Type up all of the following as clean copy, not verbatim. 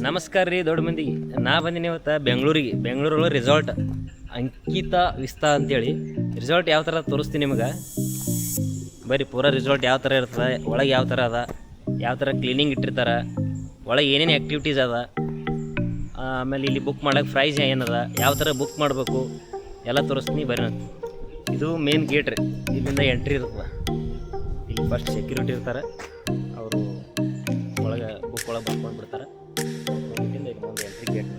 ನಮಸ್ಕಾರ ರೀ ದೊಡ್ಡ ಮಂದಿಗೆ. ನಾ ಬಂದಿನಿ ಇವತ್ತು ಬೆಂಗಳೂರೊಳಗೆ ರೆಸಾರ್ಟ್ ಅಂಕಿತ ವಿಸ್ತಾ ಅಂತೇಳಿ ರೆಸಾರ್ಟ್ ಯಾವ ಥರ ತೋರಿಸ್ತೀನಿ ನಿಮಗೆ. ಬರೀ ಪೂರಾ ರೆಸಾರ್ಟ್ ಯಾವ ಥರ ಇರ್ತದೆ, ಒಳಗೆ ಯಾವ ಥರ ಅದ, ಯಾವ ಥರ ಕ್ಲೀನಿಂಗ್ ಇಟ್ಟಿರ್ತಾರೆ, ಒಳಗೆ ಏನೇನು ಆ್ಯಕ್ಟಿವಿಟೀಸ್ ಅದ, ಆಮೇಲೆ ಇಲ್ಲಿ ಬುಕ್ ಮಾಡೋಕ್ಕೆ ಪ್ರೈಸ್ ಏನದ, ಯಾವ ಥರ ಬುಕ್ ಮಾಡಬೇಕು ಎಲ್ಲ ತೋರಿಸ್ತೀನಿ ಬರ್ರಿ. ಇದು ಮೇನ್ ಗೇಟ್ ರೀ, ಇಲ್ಲಿಂದ ಎಂಟ್ರಿ ಇರ್ತದೆ. ಇಲ್ಲಿ ಫಸ್ಟ್ ಸೆಕ್ಯೂರಿಟಿ ಇರ್ತಾರೆ, ಅವರು ಒಳಗೆ ಬುಕ್ ಒಳಗೆ ಬರ್ಕೊಂಡು ಬಿಡ್ತಾರೆ. ಇಲ್ಲಿಂದ ಇಲ್ಲಿ ಮುಂದೆ ಎಂಟ್ರಿ ಗೇಟ್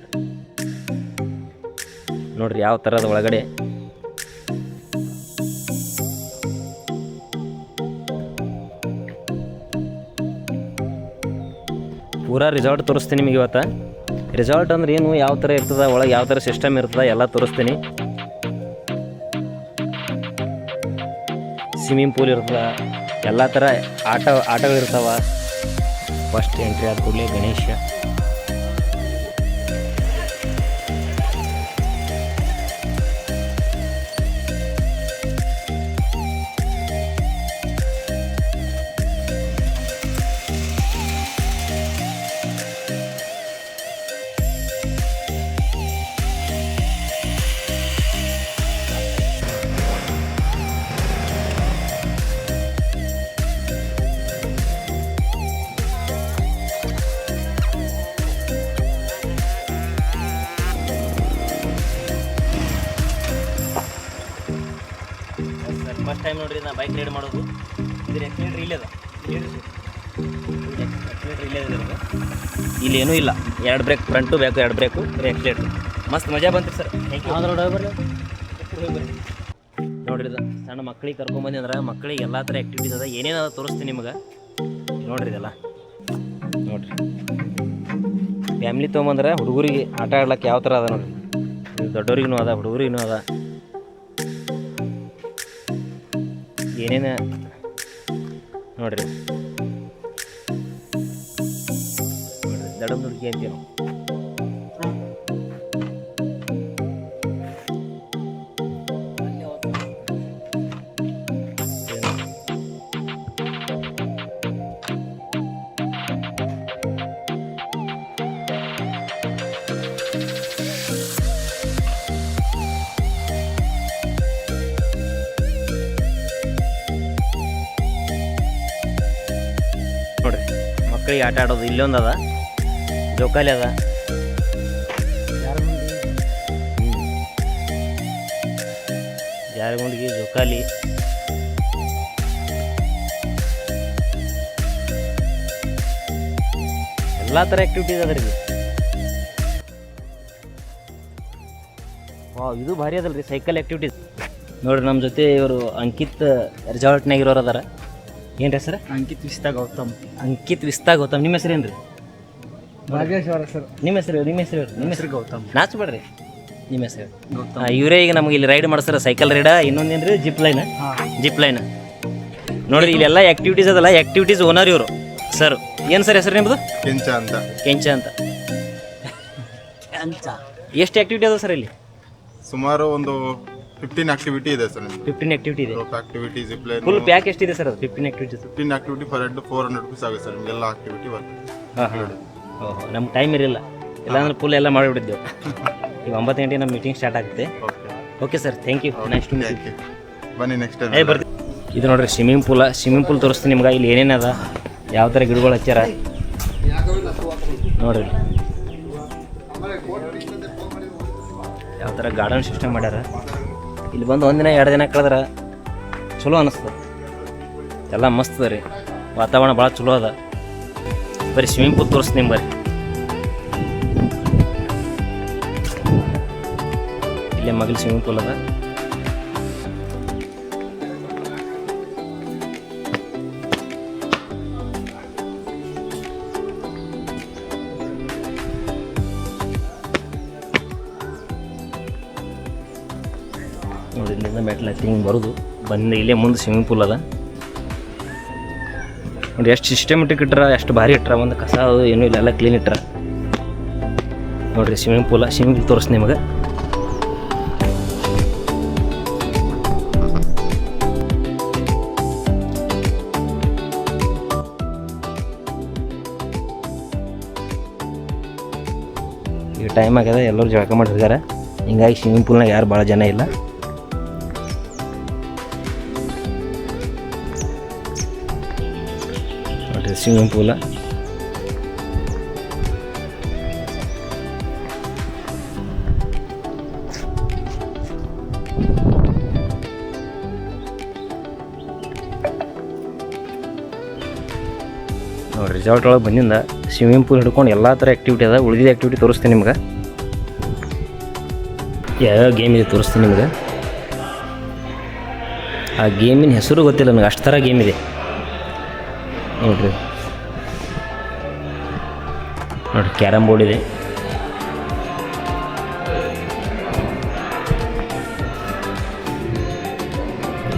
ನೋಡ್ರಿ ಯಾವ ಥರದ ಒಳಗಡೆ ಪೂರಾ ರಿಸಾರ್ಟ್ ತೋರಿಸ್ತೀನಿ ನಿಮಗೆ ಇವತ್ತು. ರಿಸಾರ್ಟ್ ಅಂದ್ರೆ ಏನು, ಯಾವ ಥರ ಇರ್ತದೆ, ಒಳಗೆ ಯಾವ ಥರ ಸಿಸ್ಟಮ್ ಇರ್ತದೆ ಎಲ್ಲ ತೋರಿಸ್ತೀನಿ. ಸ್ವಿಮ್ಮಿಂಗ್ ಪೂಲ್ ಇರ್ತದೆ, ಎಲ್ಲ ಥರ ಆಟಗಳಿರ್ತಾವೆ. ಫಸ್ಟ್ ಎಂಟ್ರಿ ಆದ ಕೂಡಲೇ ಗಣೇಶ, ಫಸ್ಟ್ ಟೈಮ್ ನೋಡ್ರಿ ನಾ ಬೈಕ್ ರೈಡ್ ಮಾಡೋದು. ಇದ್ರ ಆ್ಯಕ್ಸಿಲೇಟ್ರ್ ಇಲ್ಲೇ ಅದ, ಆ್ಯಕ್ಸಿಲೇಟ್ರ್ ಇಲ್ಲೇ ಅದ. ಇಲ್ಲಿ ಏನೂ ಇಲ್ಲ, ಎರಡು ಬ್ರೇಕ್ ಫ್ರಂಟು ಬ್ಯಾಕು, ಎರಡು ಬ್ರೇಕು ಆ್ಯಕ್ಸಿಲೇಟ್ರ್. ಮಸ್ತ್ ಮಜಾ ಬಂತು ಸರ್. Thank you. ನೋಡ್ರಿ ಇದು ಸಣ್ಣ ಮಕ್ಕಳಿಗೆ ಕರ್ಕೊಂಬಂದು ಅಂದ್ರೆ ಮಕ್ಕಳಿಗೆ ಎಲ್ಲ ಥರ ಆ್ಯಕ್ಟಿವಿಟೀಸ್ ಅದ, ಏನೇನದ ತೋರಿಸ್ತೀನಿ ನಿಮಗೆ. ನೋಡ್ರಿ ಇದೆಲ್ಲ ನೋಡ್ರಿ, ಫ್ಯಾಮ್ಲಿ ತೊಗೊಂಬಂದ್ರೆ ಹುಡುಗರಿಗೆ ಆಟ ಆಡ್ಲಿಕ್ಕೆ ಯಾವ ಥರ ಅದ ನೋಡ್ರಿ. ದೊಡ್ಡವ್ರಿಗೂ ಅದ, ಹುಡುಗರಿಗೂ ಅದ, ಏನೇನು ನೋಡ್ರಿ. ದಡಮ್ ನುಡ್ಕಿ ಅಂತೀವಿ ನಾವು. ನೋಡ್ರಿ ಮಕ್ಕಳಿಗೆ ಆಟ ಆಡೋದು ಇಲ್ಲೊಂದು ಅದ, ಜೋಕಾಲಿ ಅದ, ಜಾರಗುಂಡಿಗೆ ಜೋಕಾಲಿ, ಎಲ್ಲ ಥರ ಆ್ಯಕ್ಟಿವಿಟೀಸ್ ಅದ ರೀ. ವಾವ್, ಇದು ಭಾರಿ ಅದಲ್ರಿ ಸೈಕಲ್ ಆ್ಯಕ್ಟಿವಿಟೀಸ್. ನೋಡ್ರಿ ನಮ್ಮ ಜೊತೆ ಇವರು ಅಂಕಿತ್ ರೆಸಾರ್ಟ್ನಾಗ ಇರೋರು ಅದಾರ. ಏನು ಹೆಸರು? ಅಂಕಿತ್ ವಿಸ್ತಾ ಗೌತಮ್. ಅಂಕಿತ್ ವಿಸ್ತಾ ಗೌತಮ್. ನಿಮ್ಮ ಹೆಸರು ಏನು ರೀ? ಭಾಗ್ಯೇಶ್ವರ ಸರ್. ನಿಮ್ಮ ಹೆಸರು? ನಿಮ್ಮ ಹೆಸರು ಗೌತಮ್. ನಾಚ್ಬೇಡ್ರಿ, ನಿಮ್ಮ ಹೆಸರು ಗೌತಮ್. ಇವರೇ ಈಗ ನಮಗೆ ಇಲ್ಲಿ ರೈಡ್ ಮಾಡಿಸ್ತಾರೆ, ಸೈಕಲ್ ರೈಡ. ಇನ್ನೊಂದೇನು ರೀ? Zip line. ಜಿಪ್ ಲೈನ್ ನೋಡ್ರಿ, ಇಲ್ಲೆಲ್ಲ ಆ್ಯಕ್ಟಿವಿಟೀಸ್ ಅದಲ್ಲ, ಆ್ಯಕ್ಟಿವಿಟೀಸ್ ಓನರ್ ಇವರು ಸರ್. ಏನು ಸರ್ ಹೆಸರು ನಿಮ್ಮದು? ಕೆಂಚ ಅಂತ. ಕೆಂಚ ಅಂತ. ಎಷ್ಟು ಆ್ಯಕ್ಟಿವಿಟಿ ಅದ ಸರ್ ಇಲ್ಲಿ? ಸುಮಾರು ಒಂದು 15 ಆಕ್ಟಿವಿಟಿ ಇದೆ ಸರ್. 15 ಆ್ಯಕ್ಟಿವಿಟಿ ಇದೆ. Activity, zip line. Full pack ಎಷ್ಟಿದೆ ಸರ್ ಅದು? 15 activities. 15 activity per head 400 rupees ಆಗುತ್ತೆ ಸರ್ ನಿಮಗೆಲ್ಲ ಆಕ್ಟಿವಿಟಿ ಬರ್ತದೆ. ಓಹೋ, ನಮ್ಗೆ ಟೈಮ್ ಇರಲಿಲ್ಲ, ಇಲ್ಲಾಂದ್ರೆ ಫುಲ್ ಎಲ್ಲ ಮಾಡಿಬಿಟ್ಟಿದ್ದೆವು. ಈಗ 9 ಗಂಟೆಗೆ ನಮ್ಮ ಮೀಟಿಂಗ್ ಸ್ಟಾರ್ಟ್ ಆಗುತ್ತೆ. Okay sir, thank you. Nice to meet you. ಬನ್ನಿ ನೆಕ್ಸ್ಟ್ ಟೈಮ್. ಬರ್ತೀವಿ. ಇದು ನೋಡ್ರಿ ಸ್ವಿಮ್ಮಿಂಗ್ ಪೂಲ್ ತೋರಿಸ್ತೀನಿ ನಿಮ್ಗೆ. ಇಲ್ಲಿ ಏನೇನು ಅದ, ಯಾವ ಥರ ಗಿಡಗಳು ಹಚ್ಚಾರ ನೋಡ್ರಿ, ಯಾವ ಥರ ಗಾರ್ಡನ್ ಸಿಸ್ಟಮ್ ಮಾಡ್ಯಾರ. ಇಲ್ಲಿ ಬಂದು ಒಂದಿನ 2 ದಿನ ಕಳೆದ್ರೆ ಚಲೋ ಅನ್ನಿಸ್ತದೆ, ಎಲ್ಲ ಮಸ್ತ್ ಅದ ರೀ. ವಾತಾವರಣ ಭಾಳ ಚಲೋ ಅದ. ಬರೀ ಸ್ವಿಮ್ಮಿಂಗ್ ಪೂಲ್ ತೋರಿಸ್ತೀನಿ ಬರ್ರಿ. ಇಲ್ಲೇ ಮಗಲ್ ಸ್ವಿಮ್ಮಿಂಗ್ ಪೂಲ್ ಅದ. ನೋಡಿ ಇಲ್ಲಿಂದ ಮೆಟ್ಲು ಹತ್ತಿ ಹಿಂಗೆ ಬರೋದು, ಬಂದು ಇಲ್ಲೇ ಮುಂದೆ ಸ್ವಿಮ್ಮಿಂಗ್ ಪೂಲ್ ಅದ. ನೋಡಿ ಎಷ್ಟು ಸಿಸ್ಟಮೆಟಿಕ್ ಇಟ್ರ, ಎಷ್ಟು ಭಾರಿ ಇಟ್ರ. ಒಂದು ಕಸ ಏನೂ ಇಲ್ಲ, ಎಲ್ಲ ಕ್ಲೀನ್ ಇಟ್ರ ನೋಡಿರಿ. ಸ್ವಿಮ್ಮಿಂಗ್ ಪೂಲ್ ತೋರಿಸ್ತೀನಿ ನಿಮಗೆ. ಈಗ ಟೈಮ್ ಆಗ್ಯದ, ಎಲ್ಲರೂ ಜಳಕ ಮಾಡಿ ಹೋಗ್ಯಾರ. ಹಿಂಗಾಗಿ ಸ್ವಿಮ್ಮಿಂಗ್ ಪೂಲ್ನಾಗ ಯಾರು ಭಾಳ ಜನ ಇಲ್ಲ. ನೋಡಿರಿ ಸ್ವಿಮ್ಮಿಂಗ್ ಪೂಲ. ನೋಡಿ ರಿಸಾರ್ಟ್ ಒಳಗೆ ಬಂದಿಂದ ಸ್ವಿಮ್ಮಿಂಗ್ ಪೂಲ್ ಹಿಡ್ಕೊಂಡು ಎಲ್ಲ ಥರ ಆ್ಯಕ್ಟಿವಿಟಿ ಅದ. ಉಳಿದಿದ್ದ ಆ್ಯಕ್ಟಿವಿಟಿ ತೋರಿಸ್ತೀನಿ ನಿಮ್ಗೆ. ಯಾವ್ಯಾವ ಗೇಮ್ ಇದೆ ತೋರಿಸ್ತೀನಿ ನಿಮ್ಗೆ. ಆ ಗೇಮಿನ ಹೆಸರು ಗೊತ್ತಿಲ್ಲ ನನಗೆ, ಅಷ್ಟು ಥರ ಗೇಮ್ ಇದೆ ನೋಡಿರಿ. ನೋಡಿ ಕ್ಯಾರಮ್ ಬೋರ್ಡ್ ಇದೆ,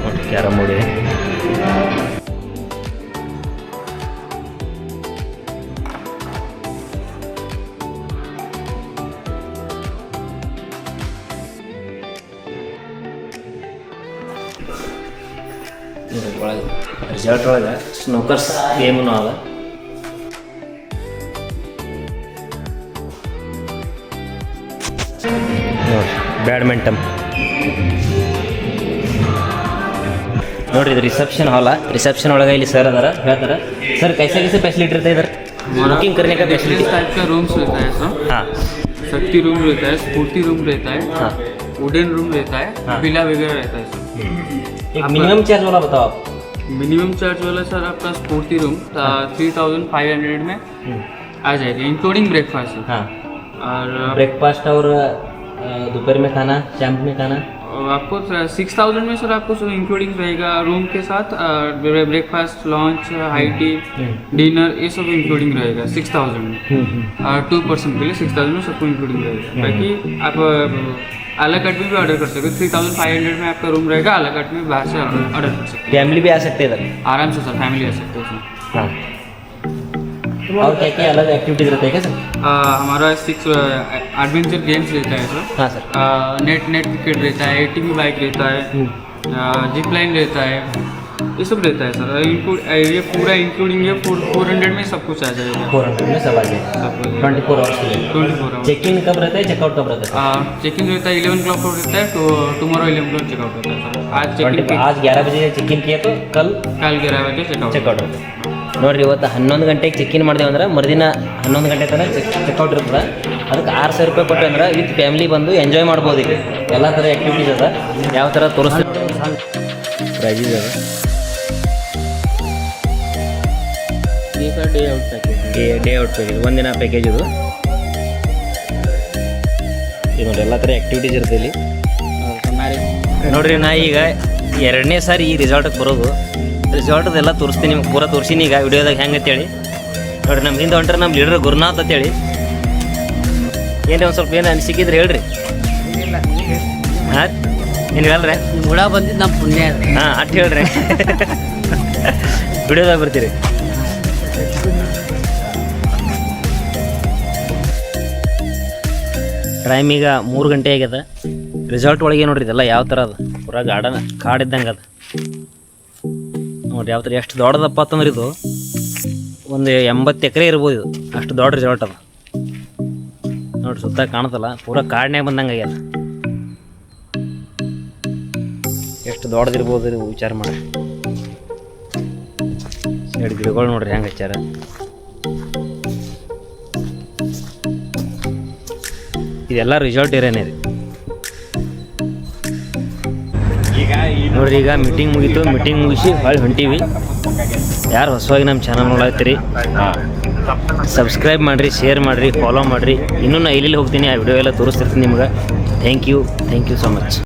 ನೋಡಿ ಕ್ಯಾರಮ್ ಬೋರ್ಡ್ ಇದೆ. ಒಳಗೆ ರಿಸಾರ್ಟ್ ಒಳಗೆ ಸ್ನೂಕರ್ಸ್ ಗೇಮೂ ಅದ. ನೋಡಿ ಬ್ಯಾಡ್ಮಿಂಟನ್. ನೋಡಿರಿ ಇದು ರಿಸೆಪ್ಷನ್ ಹಾಲ. ರಿಸೆಪ್ಷನ್ ಒಳಗೆ ಇಲ್ಲಿ ಸರ್ ಅದಾರ, ಹೇಳ್ತಾರೆ ಸರ್ ಕೈಸೆ ಫೆಸಿಲಿಟಿ ಇರ್ತಾ ಇದ್ದಾರೆ बुकिंग करने का फैसिलिटी? इस टाइप का रूम्स रहता है सर. हाँ, शक्ति रूम रहता है, स्फूर्ति रूम रहता है, हाँ, वुडन रूम रहता है, हाँ. विला वगैरह रहता है सर. एक मिनिमम चार्ज वाला बताओ आप. मिनिमम चार्ज वाला सर आपका स्फूर्ति रूम 3500 में आ जाएगा, इंक्लूडिंग ब्रेकफास्ट. हाँ, और ब्रेकफास्ट और दोपहर में खाना, शाम में खाना. आपको 6000 में सर आपको इंक्लूडिंग रहेगा रूम के साथ. Breakfast, lunch, high tea, dinner, ये सब इंक्लूडिंग रहेगा 6000 में. और 2 पर्सन के लिए 6000 में सबको इंक्लूडिंग रहेगा. बाकी आप आला कट में भी ऑर्डर कर सकते हो. 3500 में आपका रूम रहेगा. आला कट में बाहर से ऑर्डर कर सकते फैमिली भी आ सकते हैं इधर. हो. आराम से सर फैमिली आ सकते हो सर. हाँ. और क्या क्या अलग एक्टिविटीज रहते हैं क्या सर? हमारा 6 एडवेंचर गेम्स रहता है सर. हाँ सर. नेट क्रिकेट रहता है, ATV बाइक रहता है, जिप लाइन रहता है, ये सब रहता है सर. ये पूरा इंक्लूडिंग ये 400 में सब कुछ आ जाएगा. 400 में सब आ जाएगा. 24 आवर्स के लिए. 24 आवर्स. चेक इन कब रहता है, चेकआउट कब रहता है? चेक इन रहता है 11 o'clock रहता है, तो टुमारो 11 o'clock चेकआउट रहता है सर. आज चेक इन आज 11 बजे चेक इन किया तो कल कल 11 बजे चेकआउट. ಚೆಕ್ಔಟ್ ಇರುತ್ತೆ. ನೋಡಿರಿ ಇವತ್ತು 11 ಗಂಟೆಗೆ ಚೆಕ್ ಇನ್ ಮಾಡಿದೆವು ಅಂದ್ರೆ ಮರುದಿನ 11 ಗಂಟೆ ತನಕ ಚೆಕ್ಔಟ್ ಇರ್ತದೆ. ಅದಕ್ಕೆ 6000 ರೂಪಾಯಿ ಕೊಟ್ಟು ಅಂದ್ರೆ ವಿತ್ ಫ್ಯಾಮಿಲಿ ಬಂದು ಎಂಜಾಯ್ ಮಾಡ್ಬೋದು. ಈಗ ಎಲ್ಲ ಥರ ಆ್ಯಕ್ಟಿವಿಟೀಸ್ ಅದ, ಯಾವ ಥರ ತೋರಿಸ್ತೀವಿ. ಪ್ರೈಸಸ್ ಅದ. Day out package. Day out package, ಒಂದಿನ ಪ್ಯಾಕೇಜ್ ಇದು. ಇದು ನೋಡಿ ಎಲ್ಲ ಥರ ಆ್ಯಕ್ಟಿವಿಟೀಸ್ ಇರುತ್ತೆ ಇಲ್ಲಿ. ನೋಡಿರಿ ನಾ ಈಗ 2ನೇ ಸಾರಿ ಈ ರಿಸಾರ್ಟಿಗೆ ಬರೋದು. ರಿಸಾರ್ಟದೆಲ್ಲ ತೋರಿಸ್ತೀನಿ ನಿಮ್ಗೆ, ಪೂರ ತೋರಿಸಿನಿ ಈಗ ವಿಡಿಯೋದಾಗ ಹೆಂಗೆ ಅಂತೇಳಿ. ನೋಡಿರಿ ನಮ್ಮ ಹಿಂದೆ ಹೊಂಟ್ರೆ ನಮ್ಮ ಲೀಡರ್ ಗುರುನಾಥ್ ಅಂತೇಳಿ. ಏನ್ರಿ ಒಂದು ಸ್ವಲ್ಪ ಏನು ಅನಿಸಿಕಿದ್ರೆ ಹೇಳ್ರಿ. ಹಾಂ ಏನು ಹೇಳ್ರಿ? ನಿಮ್ಮ ಹುಡ ಬಂದಿದ್ದು ನಮ್ಮ ಪುಣ್ಯ. ಹಾಂ ಅಷ್ಟು ಹೇಳ್ರಿ. ವಿಡಿಯೋದಾಗ ಬರ್ತೀರಿ. ಟೈಮ್ ಈಗ 3 ಗಂಟೆ ಆಗ್ಯದ. ರಿಸಾರ್ಟ್ ಒಳಗೆ ನೋಡ್ರಿ ಇದೆಲ್ಲ ಯಾವ ಥರ ಅದ, ಪೂರ ಗಾರ್ಡನ್ ಕಾಡಿದ್ದಂಗೆ ಅದ ನೋಡ್ರಿ. ಯಾವ ಥರ ಎಷ್ಟು ದೊಡ್ಡದಪ್ಪ ಅಂತಂದ್ರೆ ಇದು ಒಂದು 80 ಎಕರೆ ಇರ್ಬೋದು. ಇದು ಅಷ್ಟು ದೊಡ್ಡ ರಿಸಾರ್ಟ್ ಅದ ನೋಡ್ರಿ. ಸುತ್ತ ಕಾಣುತ್ತಲ್ಲ, ಪೂರ ಕಾಡಿನಾಗ ಬಂದಂಗೆ ಆಗ್ಯದ. ಎಷ್ಟು ದೊಡ್ಡದಿರ್ಬೋದು ಇದು ವಿಚಾರ ಮಾಡಿ. ಎರಡು ಗಿಡಗಳು ನೋಡ್ರಿ ಹೆಂಗೆ ಹಚ್ಚಾರ. ಇದೆಲ್ಲ ರಿಸಾರ್ಟ್ ಏರಿಯಾನೇ ರೀ. ನೋಡ್ರಿ ಈಗ ಮೀಟಿಂಗ್ ಮುಗೀತು. ಮೀಟಿಂಗ್ ಮುಗಿಸಿ ಹೊಳ್ಳಿ ಹೊಂಟೀವಿ. ಯಾರು ಹೊಸವಾಗಿ ನಮ್ಮ ಚಾನಲ್ ನೋಡತ್ತೀರಿ ಸಬ್ಸ್ಕ್ರೈಬ್ ಮಾಡಿರಿ, ಶೇರ್ ಮಾಡಿರಿ, ಫಾಲೋ ಮಾಡಿರಿ. ಇನ್ನೂ ನಾ ಇಲ್ಲಿ ಹೋಗ್ತೀನಿ, ಆ ವಿಡಿಯೋ ಎಲ್ಲ ತೋರಿಸ್ತಿರ್ತೀನಿ ನಿಮ್ಗೆ. Thank you so much.